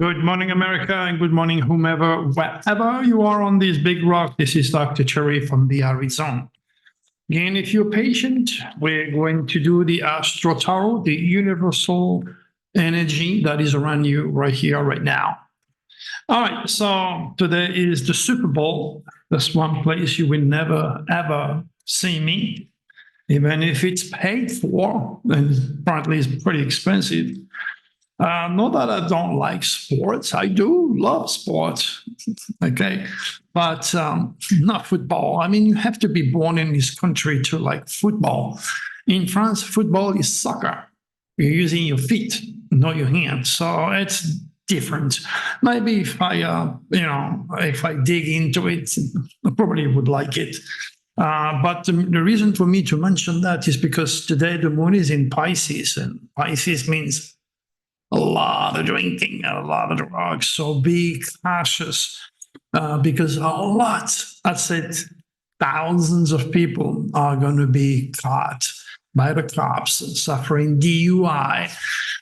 Good morning, America, and good morning, whomever, wherever you are on this big rock. This is Dr. Cherry from the Arizona. Again, if you're patient, we're going to do the Astro Tarot, the universal energy that is around you right here, right now. All right, so today is the Super Bowl. That's one place you will never, ever see me, even if it's paid for, and apparently it's pretty expensive. Not that I don't like sports. I do love sports, okay? But not football. I mean, you have to be born in this country to like football. In France, football is soccer. You're using your feet, not your hands. So it's different. Maybe if I dig into it, I probably would like it. But the reason for me to mention that is because today the moon is in Pisces, and Pisces means a lot of drinking, a lot of drugs. So be cautious because I said thousands of people are going to be caught by the cops suffering DUI.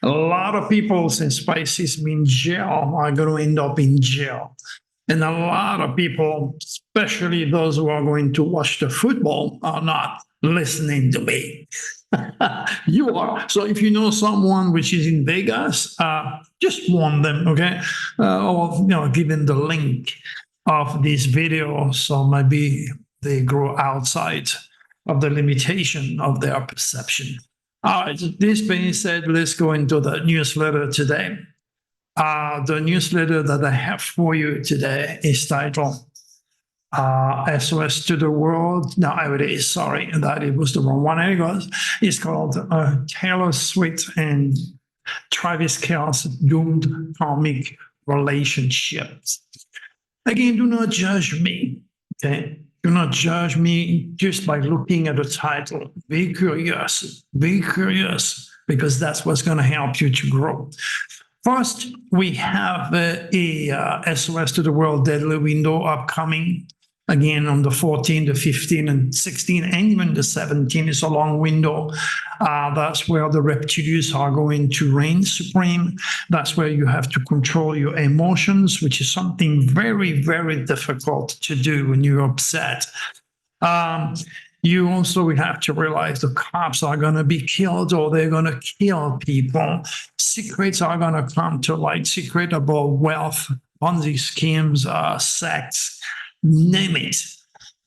A lot of people, since Pisces means jail, are going to end up in jail. And a lot of people, especially those who are going to watch the football, are not listening to me. You are. So if you know someone which is in Vegas, just warn them, okay? Or give them the link of this video so maybe they grow outside of the limitation of their perception. All right, this being said, let's go into the newsletter today. The newsletter that I have for you today is titled SOS to the World. No, it is, sorry, that it was the wrong one. It's called Taylor Swift and Travis Kelce Doomed Karmic Relationships. Again, do not judge me, okay? Do not judge me just by looking at the title. Be curious, because that's what's going to help you to grow. First, we have a SOS to the World Deadly Window upcoming. Again, on the 14th, the 15th, and 16th, and even the 17th is a long window. That's where the reptilians are going to reign supreme. That's where you have to control your emotions, which is something very, very difficult to do when you're upset. You also will have to realize the cops are going to be killed or they're going to kill people. Secrets are going to come to light. Secret about wealth, Ponzi schemes, sex, name it.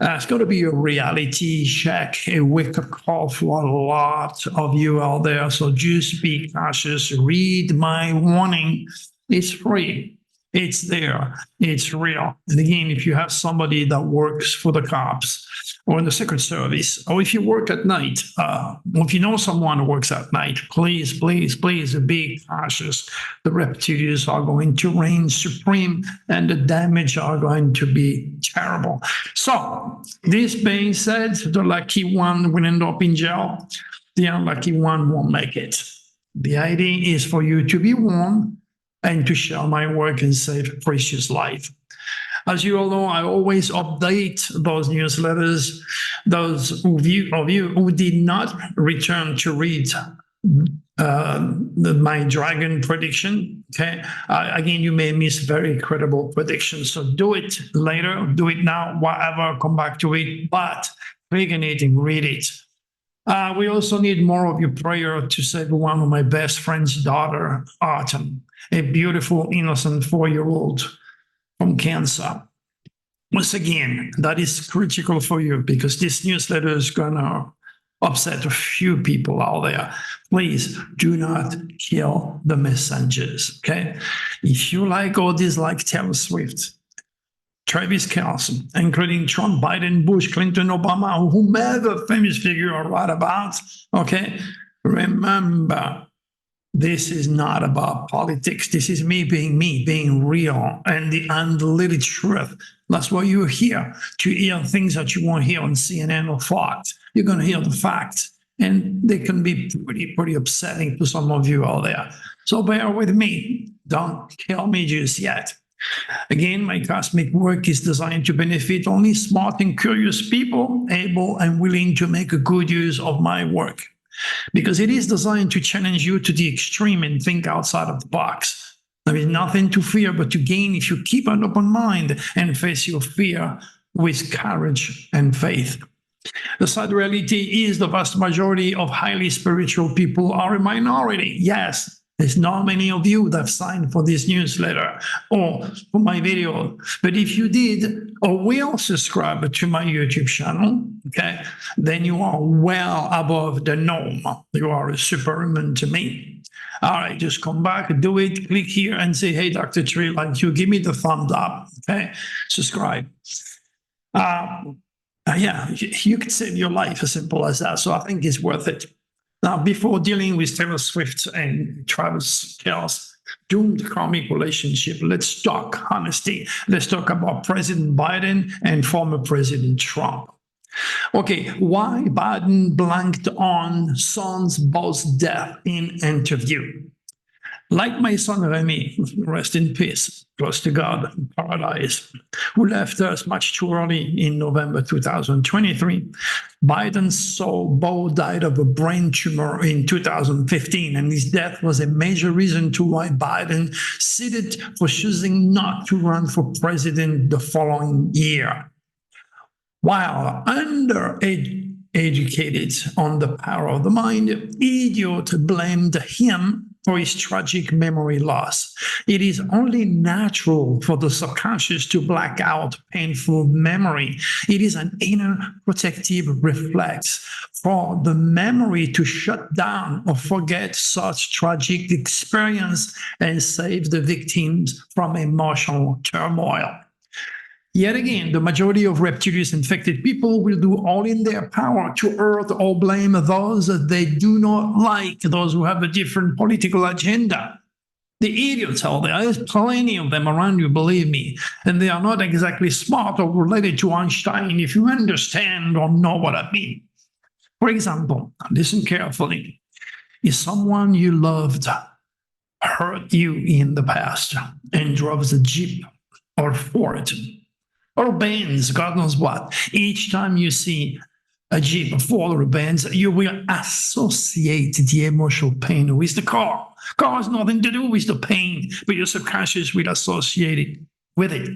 It's going to be a reality check, a wake-up call for a lot of you out there. So just be cautious. Read my warning. It's free. It's there. It's real. And again, if you have somebody that works for the cops or in the Secret Service, or if you work at night, or if you know someone who works at night, please, please, please be cautious. The reptilians are going to reign supreme and the damage are going to be terrible. So, this being said, the lucky one will end up in jail. The unlucky one won't make it. The idea is for you to be warned and to share my work and save precious life. As you all know, I always update those newsletters. Those of you who did not return to read my dragon prediction, okay? Again, you may miss very credible predictions. So do it later, do it now, whatever, come back to it, but click on it and read it. We also need more of your prayer to save one of my best friend's daughter, Autumn, a beautiful, innocent 4-year-old from Cancer. Once again, that is critical for you because this newsletter is going to upset a few people out there. Please do not kill the messengers, okay? If you like or dislike Taylor Swift, Travis Kelce, including Trump, Biden, Bush, Clinton, Obama, or whomever famous figure you write about, okay? Remember, this is not about politics. This is me, being real, and the undiluted truth. That's why you're here, to hear things that you won't hear on CNN or Fox. You're going to hear the facts, and they can be pretty upsetting to some of you out there. So bear with me. Don't kill me just yet. Again, my cosmic work is designed to benefit only smart and curious people, able and willing to make a good use of my work. Because it is designed to challenge you to the extreme and think outside of the box. There is nothing to fear but to gain if you keep an open mind and face your fear with courage and faith. The sad reality is the vast majority of highly spiritual people are a minority. Yes, there's not many of you that have signed for this newsletter or for my video. But if you did or will subscribe to my YouTube channel, okay, then you are well above the norm. You are a superhuman to me. All right, just come back, do it, click here and say, hey, Dr. Tree, like you, give me the thumbs up, okay? Subscribe. Yeah, you could save your life, as simple as that. So I think it's worth it. Now, before dealing with Taylor Swift and Travis Kelce doomed karmic relationship, let's talk honesty. Let's talk about President Biden and former President Trump. Okay, why Biden blanked on son's boss death in interview? Like my son Remy, rest in peace, close to God, paradise, who left us much too early in November 2023, Biden's son Bo died of a brain tumor in 2015, and his death was a major reason to why Biden cited for choosing not to run for president the following year. While undereducated on the power of the mind, Idiot blamed him for his tragic memory loss. It is only natural for the subconscious to black out painful memory. It is an inner protective reflex for the memory to shut down or forget such tragic experience and save the victims from emotional turmoil. Yet again, the majority of reptilian infected people will do all in their power to hurt or blame those that they do not like, those who have a different political agenda. The idiots out there, there's plenty of them around you, believe me, and they are not exactly smart or related to Einstein if you understand or know what I mean. For example, listen carefully. If someone you loved hurt you in the past and drove a Jeep or Ford, or Benz, God knows what. Each time you see a Jeep, a Ford, or a Benz, you will associate the emotional pain with the car. Car has nothing to do with the pain, but your subconscious will associate it with it.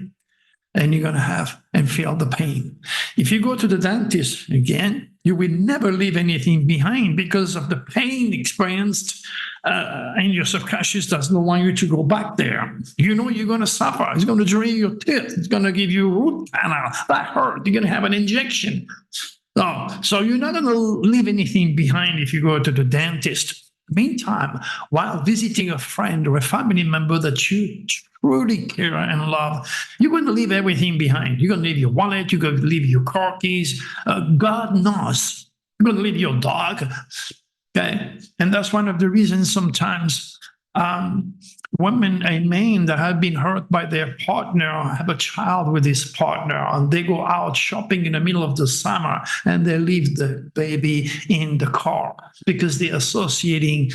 And you're going to have and feel the pain. If you go to the dentist again, you will never leave anything behind because of the pain experienced, and your subconscious does not want you to go back there. You know you're going to suffer. It's going to drain your teeth. It's going to give you a root canal. That hurt. You're going to have an injection. So you're not going to leave anything behind if you go to the dentist. Meantime, while visiting a friend or a family member that you truly care and love, you're going to leave everything behind. You're going to leave your wallet. You're going to leave your car keys. God knows. You're going to leave your dog. Okay? And that's one of the reasons sometimes women and men that have been hurt by their partner have a child with his partner, and they go out shopping in the middle of the summer and they leave the baby in the car because they're associating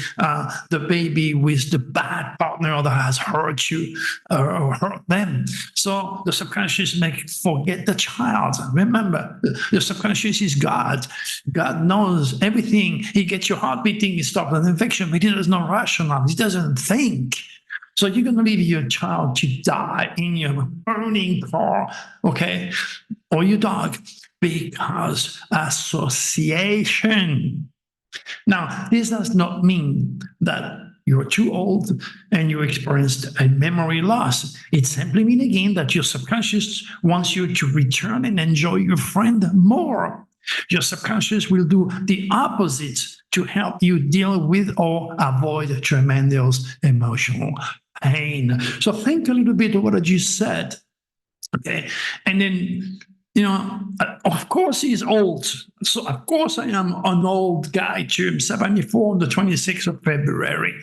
the baby with the bad partner that has hurt you or hurt them. So the subconscious make forget the child. Remember, the subconscious is God. God knows everything. He gets your heart beating, he stops an infection, but he does not rational. He doesn't think. So you're going to leave your child to die in your burning car, okay, or your dog, because association. Now, this does not mean that you're too old and you experienced a memory loss. It simply means, again, that your subconscious wants you to return and enjoy your friend more. Your subconscious will do the opposite to help you deal with or avoid tremendous emotional pain. So think a little bit of what I just said. Okay. And then, of course he's old. So of course I am an old guy too. I'm 74 on the 26th of February.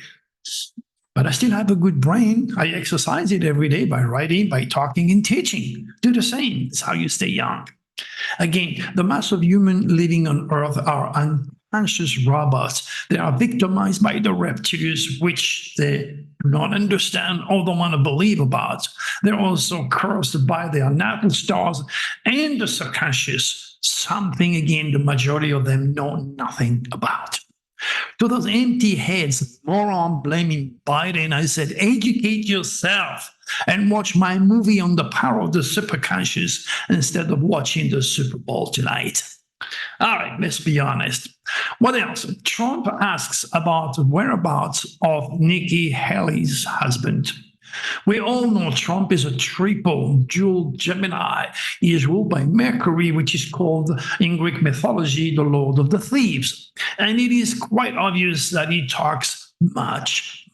But I still have a good brain. I exercise it every day by writing, by talking and teaching. Do the same. It's how you stay young. Again, the mass of humans living on Earth are unconscious robots. They are victimized by the reptiles, which they do not understand or don't want to believe about. They're also cursed by their natal stars and the subconscious, something, again, the majority of them know nothing about. To those empty heads, moron blaming Biden, I said, educate yourself and watch my movie on the power of the superconscious instead of watching the Super Bowl tonight. All right, let's be honest. What else? Trump asks about the whereabouts of Nikki Haley's husband. We all know Trump is a triple dual Gemini. He is ruled by Mercury, which is called in Greek mythology the Lord of the Thieves. And it is quite obvious that he talks much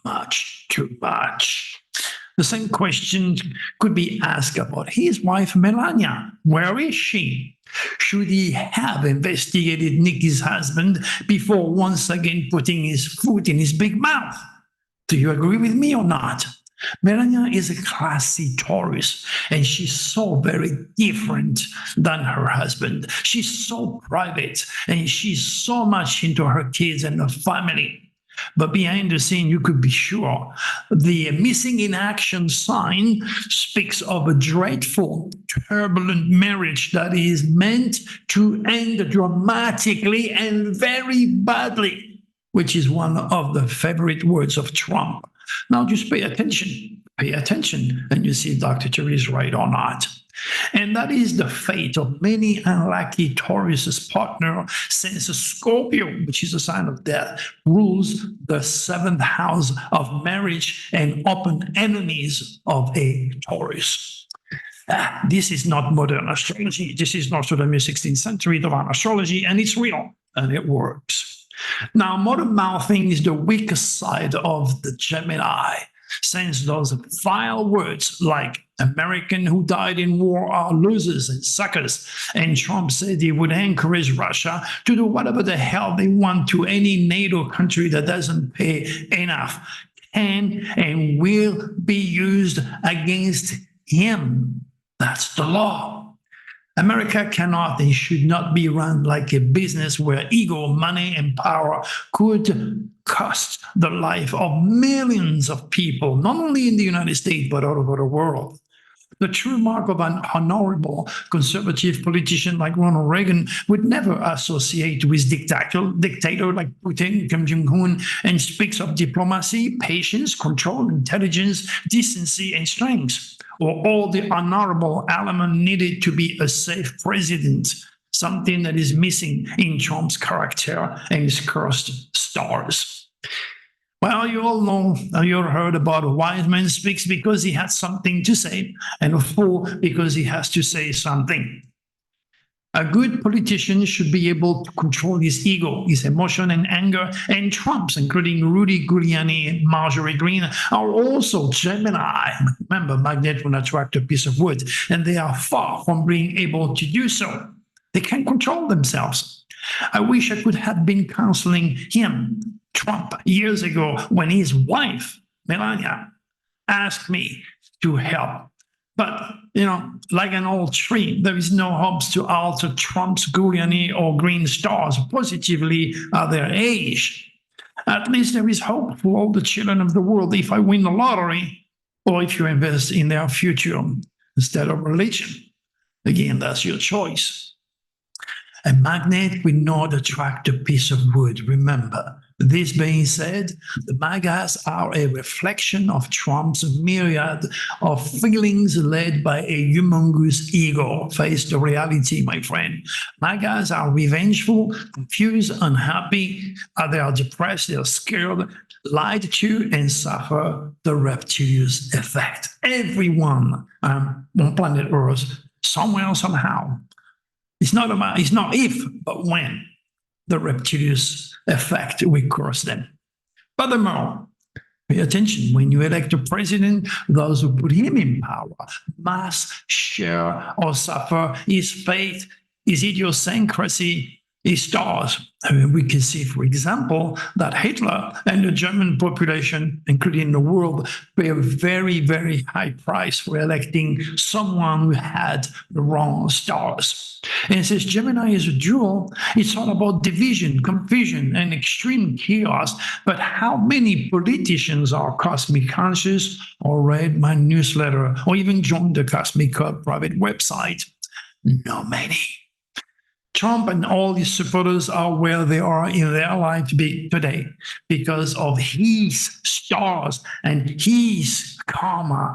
too much. The same question could be asked about his wife, Melania. Where is she? Should he have investigated Nikki's husband before once again putting his foot in his big mouth? Do you agree with me or not? Melania is a classy Taurus, and she's so very different than her husband. She's so private, and she's so much into her kids and her family. But behind the scene, you could be sure the missing in action sign speaks of a dreadful, turbulent marriage that is meant to end dramatically and very badly, which is one of the favorite words of Trump. Now just pay attention, and you see if Dr. Cherry is right or not. And that is the fate of many unlucky Taurus's partner, since Scorpio, which is a sign of death, rules the seventh house of marriage and open enemies of a Taurus. This is not modern astrology. This is Nostradamus 16th century divine astrology, and it's real, and it works. Now, modern mouthing is the weakest side of the Gemini, since those vile words like American who died in war are losers and suckers, and Trump said he would encourage Russia to do whatever the hell they want to any NATO country that doesn't pay enough, can and will be used against him. That's the law. America cannot and should not be run like a business where ego, money, and power could cost the life of millions of people, not only in the United States, but all over the world. The true mark of an honorable conservative politician like Ronald Reagan would never associate with dictator like Putin, Kim Jong-un, and speaks of diplomacy, patience, control, intelligence, decency, and strength, or all the honorable element needed to be a safe president, something that is missing in Trump's character and his cursed stars. Well, you all know, you heard about a wise man speaks because he has something to say, and a fool because he has to say something. A good politician should be able to control his ego, his emotion and anger, and Trump's, including Rudy Giuliani and Marjorie Greene, are also Gemini. Remember, magnet will attract a piece of wood, and they are far from being able to do so. They can't control themselves. I wish I could have been counseling him, Trump, years ago when his wife, Melania, asked me to help. But, like an old tree, there is no hopes to alter Trump's Giuliani or Green stars positively at their age. At least there is hope for all the children of the world if I win the lottery, or if you invest in their future instead of religion. Again, that's your choice. A magnet will not attract a piece of wood, remember. This being said, the MAGAs are a reflection of Trump's myriad of feelings led by a humongous ego. Face the reality, my friend. MAGAs are revengeful, confused, unhappy. They are depressed, they are scared, lied to, and suffer the reptilian effect. Everyone on planet Earth, somewhere, somehow. It's not if, but when the reptilian effect will cross them. Furthermore, pay attention. When you elect a president, those who put him in power must share or suffer his fate, his idiosyncrasy, his stars. We can see, for example, that Hitler and the German population, including the world, pay a very, very high price for electing someone who had the wrong stars. And since Gemini is a jewel, it's all about division, confusion, and extreme chaos. But how many politicians are cosmic conscious or read my newsletter or even joined the Cosmic Club private website? Not many. Trump and all his supporters are where they are in their life today because of his stars and his karma.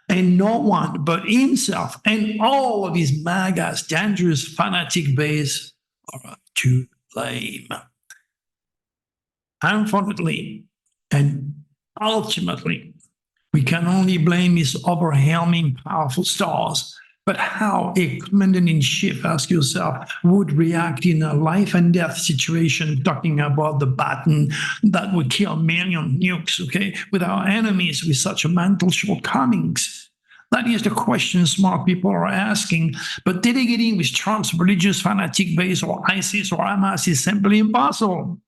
And no one but himself and all of his MAGA's dangerous fanatic base are to blame. Unfortunately, and ultimately, we can only blame his overwhelming powerful stars. But how a commander-in-chief, ask yourself, would react in a life and death situation, talking about the button that would kill million nukes, okay, with our enemies with such mental shortcomings? That is the question smart people are asking. But delegating with Trump's religious fanatic base or ISIS or Hamas is simply impossible.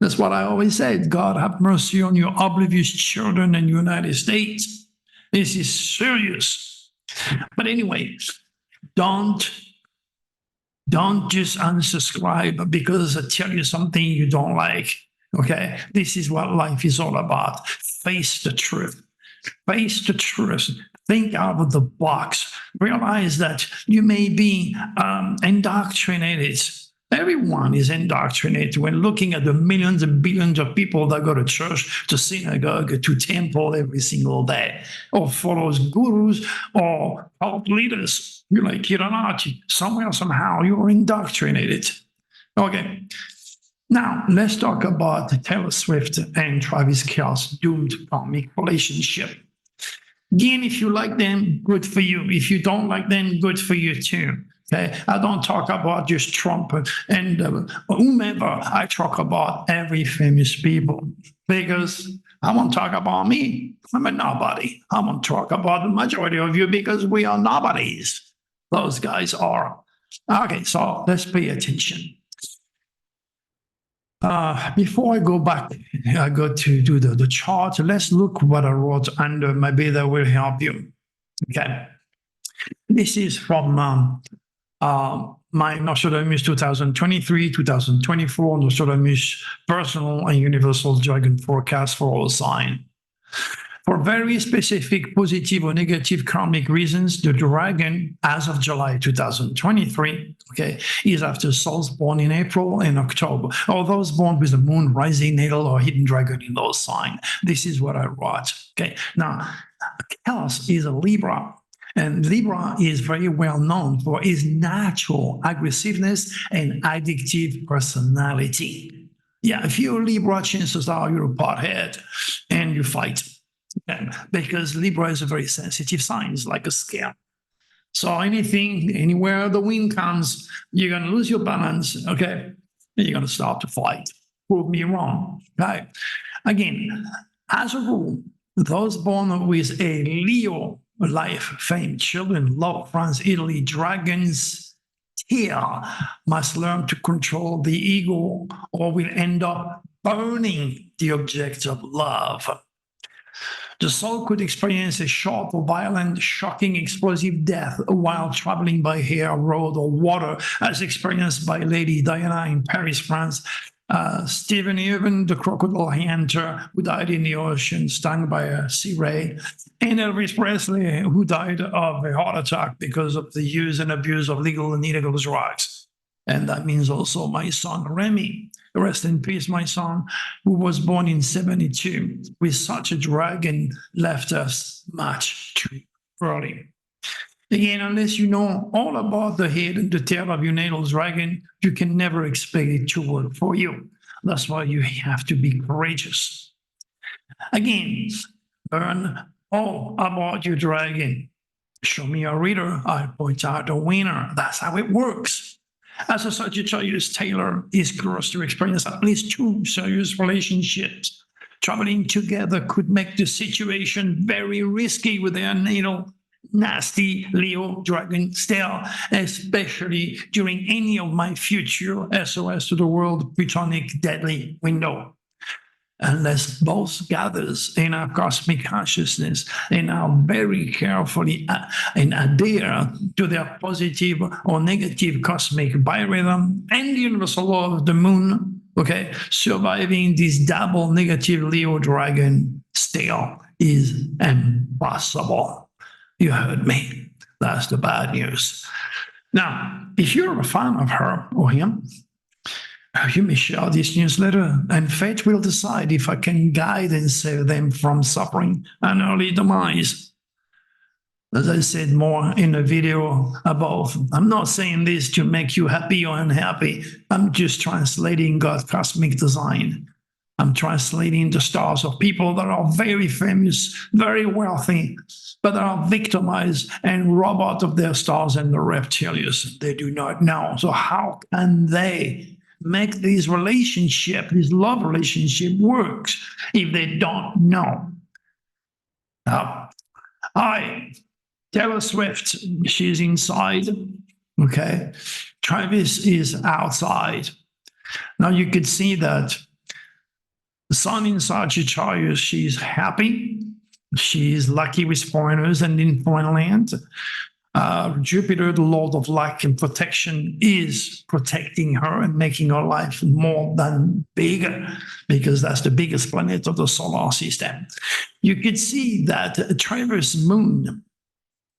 That's what I always said. God have mercy on your oblivious children in the United States. This is serious. But anyway, don't just unsubscribe because I tell you something you don't like. Okay, this is what life is all about. Face the truth. Face the truth. Think out of the box. Realize that you may be indoctrinated. Everyone is indoctrinated when looking at the millions and billions of people that go to church, to synagogue, to temple every single day, or follows gurus or cult leaders. You like it or not, somewhere, somehow, you're indoctrinated. Okay. Now, let's talk about Taylor Swift and Travis Kelce doomed karmic relationship. Again, if you like them, good for you. If you don't like them, good for you too. Okay, I don't talk about just Trump and whomever. I talk about every famous people because I won't talk about me. I'm a nobody. I won't talk about the majority of you because we are nobodies. Those guys are. Okay, so let's pay attention. Before I go back, I go to do the chart. Let's look what I wrote under. Maybe that will help you. Okay, this is from my Nostradamus 2023, 2024 Nostradamus personal and universal dragon forecast for all signs. For very specific positive or negative karmic reasons, the dragon, as of July 2023, okay, is after souls born in April and October, or those born with the moon, rising, natal, or hidden dragon in those signs. This is what I wrote. Okay, now, Kelce is a Libra. And Libra is very well known for his natural aggressiveness and addictive personality. Yeah, if you're a Libra, chances are you're a pothead and you fight. Okay? Because Libra is a very sensitive sign, it's like a scale. So anything, anywhere the wind comes, you're going to lose your balance, okay? And you're going to start to fight. Prove me wrong, right? Again, as a rule, those born with a Leo life, fame, children, love, France, Italy, dragons here must learn to control the ego or will end up burning the object of love. The soul could experience a short or violent, shocking, explosive death while traveling by air, road, or water, as experienced by Lady Diana in Paris, France. Stephen Irwin, the crocodile hunter who died in the ocean, stung by a sea ray, and Elvis Presley, who died of a heart attack because of the use and abuse of legal and illegal drugs. And that means also my son, Remy. Rest in peace, my son, who was born in 72 with such a dragon, left us much too early. Again, unless you know all about the head and the tail of your natal dragon, you can never expect it to work for you. That's why you have to be courageous. Again, learn all about your dragon. Show me a reader, I'll point out a winner. That's how it works. As a Sagittarius, Taylor is cursed to experience at least 2 serious relationships. Traveling together could make the situation very risky with their natal nasty Leo dragon style, especially during any of my future SOS to the world Plutonic deadly window. Unless both gathers in our cosmic consciousness and are very carefully and adhere to their positive or negative cosmic biorhythm and the universal law of the moon, okay, surviving this double negative Leo dragon still is impossible. You heard me. That's the bad news. Now, if you're a fan of her or him, you may share this newsletter, and fate will decide if I can guide and save them from suffering an early demise. As I said more in the video above, I'm not saying this to make you happy or unhappy. I'm just translating God's cosmic design. I'm translating the stars of people that are very famous, very wealthy, but are victimized and robbed out of their stars and the reptilians. They do not know. So how can they make this relationship, this love relationship works if they don't know? Taylor Swift, she's inside. Okay. Travis is outside. Now you could see that the sun in Sagittarius, she's happy. She's lucky with foreigners and in foreign land. Jupiter, the Lord of Light and Protection, is protecting her and making her life more than bigger, because that's the biggest planet of the solar system. You could see that Travis Moon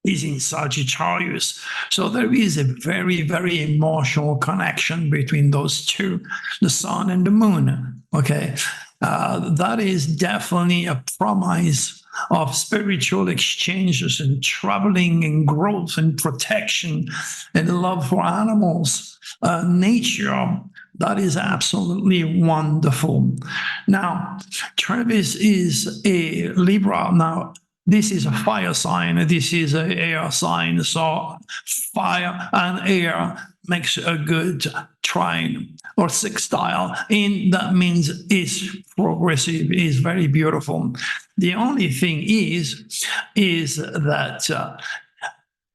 is in Sagittarius. So there is a very, very emotional connection between those two, the sun and the moon. Okay. That is definitely a promise of spiritual exchanges and traveling and growth and protection and love for animals, nature. That is absolutely wonderful. Now, Travis is a Libra. Now, this is a fire sign. This is an air sign. So fire and air makes a good trine or sextile. And that means it's progressive, is very beautiful. The only thing is that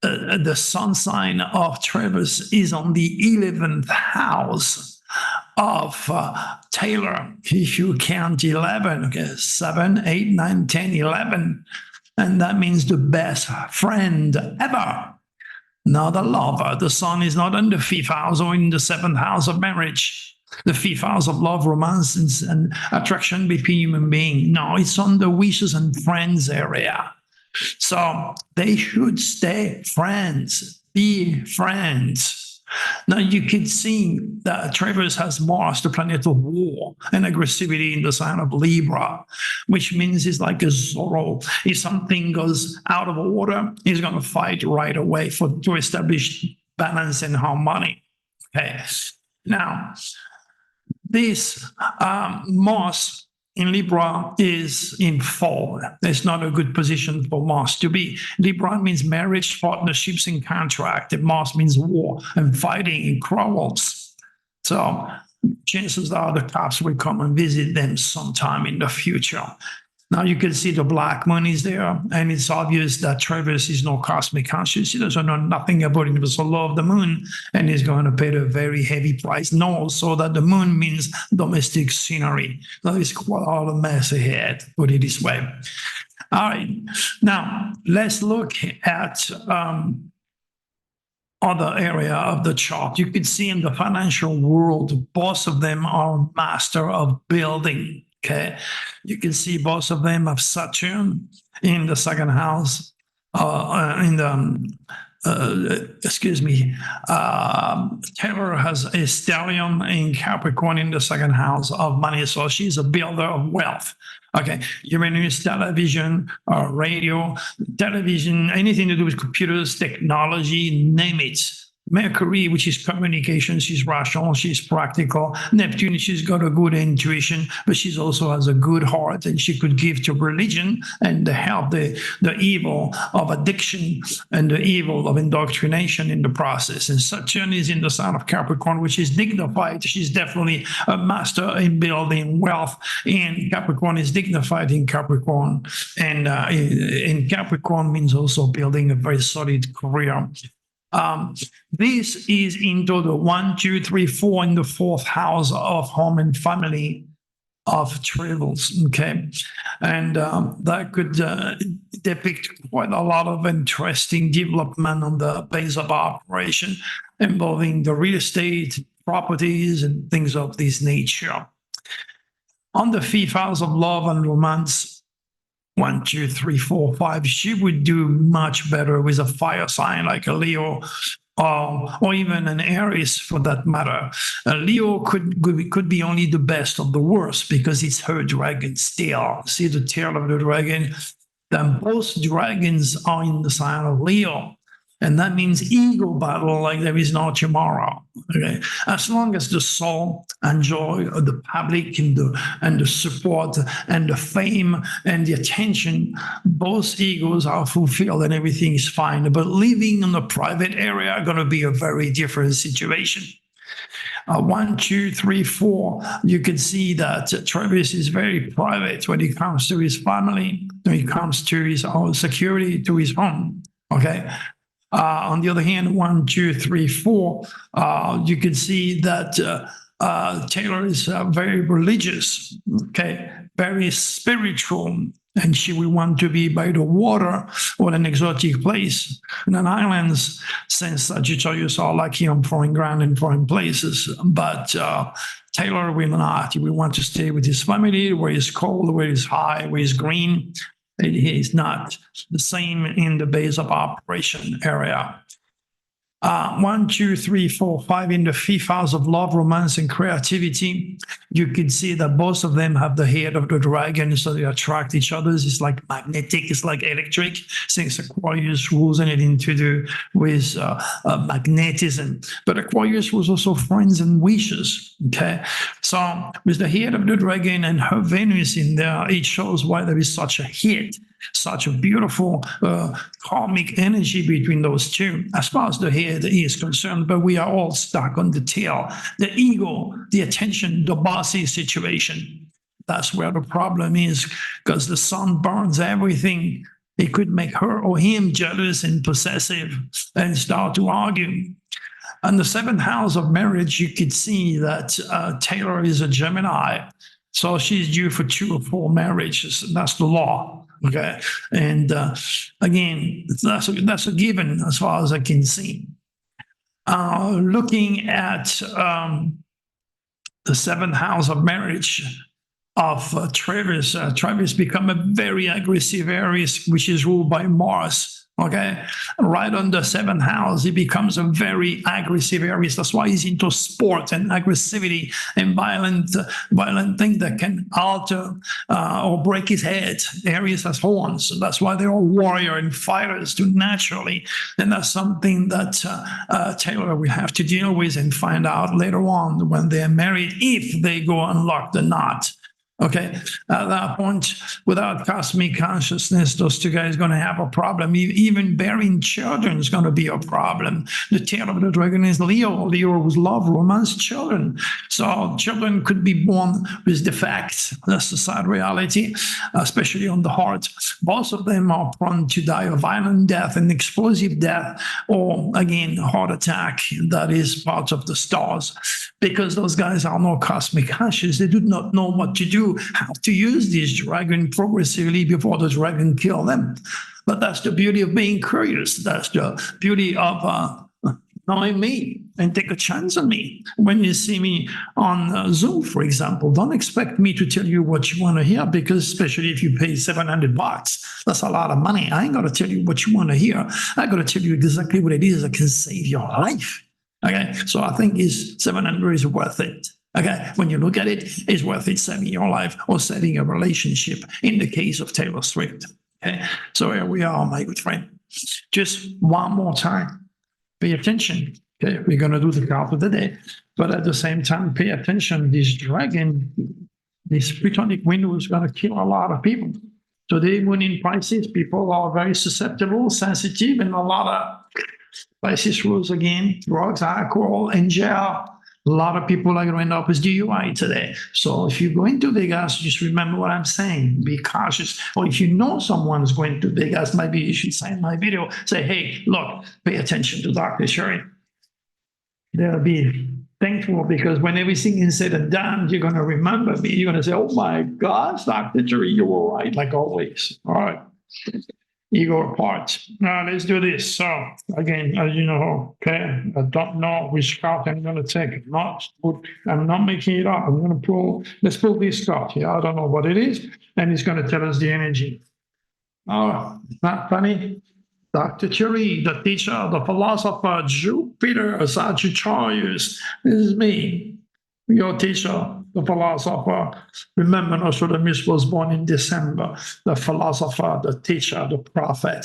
the sun sign of Travis is on the 11th house of Taylor. If you count 11, okay, 7, 8, 9, 10, 11. And that means the best friend ever, not a lover. The sun is not in the 5th house or in the 7th house of marriage, the 5th house of love, romance, and attraction between human beings. No, it's on the wishes and friends area. So they should stay friends, be friends. Now you can see that Travis has Mars, the planet of war and aggressivity, in the sign of Libra, which means it's like a Zorro. If something goes out of order, he's going to fight right away to establish balance and harmony. Okay. Now, this Mars in Libra is in fall. It's not a good position for Mars to be. Libra means marriage, partnerships, and contract. And Mars means war and fighting and quarrels. So chances are the cops will come and visit them sometime in the future. Now you can see the black moon is there, and it's obvious that Travis is no cosmic conscious. He doesn't know nothing about universal law of the moon, and he's going to pay a very heavy price. Know also that the moon means domestic scenery. There is quite a lot of mess ahead, put it this way. All right, now let's look at other area of the chart. You can see in the financial world, both of them are master of building. Okay, you can see both of them have Saturn in the second house, Taylor has a stellium in Capricorn in the second house of money, so she's a builder of wealth. Okay, you may use television, radio, television, anything to do with computers, technology, name it. Mercury, which is communication, she's rational, she's practical. Neptune, she's got a good intuition, but she also has a good heart, and she could give to religion and help the evil of addiction and the evil of indoctrination in the process. And Saturn is in the sign of Capricorn, which is dignified. She's definitely a master in building wealth, and Capricorn is dignified in Capricorn. And in Capricorn means also building a very solid career. This is into the 1, 2, 3, 4 in the 4th house of home and family of travels. Okay. And that could depict quite a lot of interesting development on the base of operation involving the real estate, properties, and things of this nature. On the 5th house of love and romance, 1, 2, 3, 4, 5, she would do much better with a fire sign like a Leo or even an Aries for that matter. Leo could be only the best of the worst because it's her dragon still. See the tail of the dragon? Then both dragons are in the sign of Leo. And that means ego battle like there is no tomorrow. Okay, as long as the soul enjoy the public and the support and the fame and the attention, both egos are fulfilled and everything is fine. But living in the private area are going to be a very different situation. 1, 2, 3, 4, you can see that Travis is very private when it comes to his family, when it comes to his own security, to his home. Okay. On the other hand, 1, 2, 3, 4, you can see that Taylor is very religious, okay, very spiritual, and she will want to be by the water or an exotic place. And an islands, since Sagittarius are lucky on foreign ground and foreign places, but Taylor will not. He will want to stay with his family, where it's cold, where it's high, where it's green. It is not the same in the base of operation area. 1, 2, 3, 4, 5 in the fifth house of love, romance, and creativity. You can see that both of them have the head of the dragon, so they attract each other. It's like magnetic, it's like electric, since Aquarius rules anything to do with magnetism. But Aquarius was also friends and wishes. Okay, so with the head of the dragon and her Venus in there, it shows why there is such a hit. Such a beautiful karmic energy between those two, as far as the head is concerned, but we are all stuck on the tail, the ego, the attention, the bossy situation. That's where the problem is, because the sun burns everything. It could make her or him jealous and possessive and start to argue. And the seventh house of marriage, you could see that Taylor is a Gemini. So she's due for 2 or 4 marriages. That's the law. Okay. And again, that's a given as far as I can see. Looking at the seventh house of marriage of Travis, Travis become a very aggressive Aries, which is ruled by Mars. Okay, right on the seventh house, he becomes a very aggressive Aries. That's why he's into sport and aggressivity and violent things that can alter or break his head. Aries has horns, so that's why they're all warrior and fighters too naturally. And that's something that Taylor will have to deal with and find out later on when they're married, if they go unlock the knot. Okay, at that point, without cosmic consciousness, those two guys are going to have a problem. Even bearing children is going to be a problem. The tail of the dragon is Leo. Leo was love, romance, children. So children could be born with defects. That's the sad reality, especially on the heart. Both of them are prone to die a violent death, an explosive death, or again, a heart attack. That is part of the stars, because those guys are no cosmic conscious. They do not know what to do, how to use this dragon progressively before the dragon kill them. But that's the beauty of being curious. That's the beauty of knowing me and take a chance on me. When you see me on Zoom, for example, don't expect me to tell you what you want to hear, because especially if you pay $700, that's a lot of money. I ain't going to tell you what you want to hear. I got to tell you exactly what it is that can save your life. Okay, so I think $700 is worth it. Okay, when you look at it, it's worth it saving your life or saving a relationship in the case of Taylor Swift. Okay, so here we are, my good friend. Just one more time, pay attention. Okay, we're going to do the card of the day, but at the same time, pay attention. This dragon, this Plutonic window is going to kill a lot of people. Today, when in Pisces, people are very susceptible, sensitive, and a lot of Pisces rules again, drugs, alcohol, and jail. A lot of people are going to end up with DUI today. So if you go into Vegas, just remember what I'm saying. Be cautious. Or if you know someone's going to Vegas, maybe you should sign my video. Say, hey, look, pay attention to Dr. Sherry. They'll be thankful, because when everything is said and done, you're going to remember me. You're going to say, oh my gosh, Dr. Sherry, you were right, like always. All right. Ego apart. Now let's do this. So again, as you know, okay, I don't know which card I'm going to take. I'm not making it up. I'm going to pull. Let's pull this card here. I don't know what it is, and it's going to tell us the energy. Oh, not funny. Dr. Cherry, the teacher, the philosopher, Jupiter, Sagittarius. This is me, your teacher, the philosopher. Remember, Nostradamus was born in December, the philosopher, the teacher, the prophet.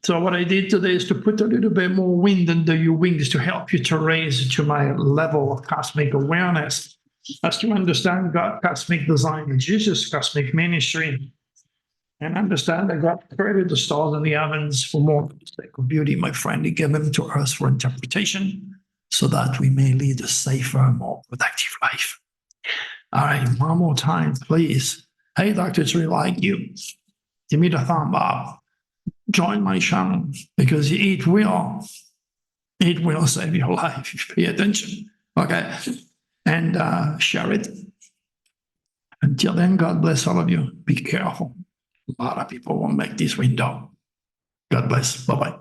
So what I did today is to put a little bit more wind under your wings to help you to raise to my level of cosmic awareness. As to understand God, cosmic design, and Jesus, cosmic ministry, and understand that God created the stars and the heavens for more sake of beauty, my friend. He gave them to us for interpretation so that we may lead a safer, more productive life. All right, one more time, please. Hey, Dr. Tree, like you, give me the thumb up. Join my channel because it will save your life if you pay attention. Okay, and share it. Until then, God bless all of you. Be careful. A lot of people won't make this window. God bless. Bye-bye.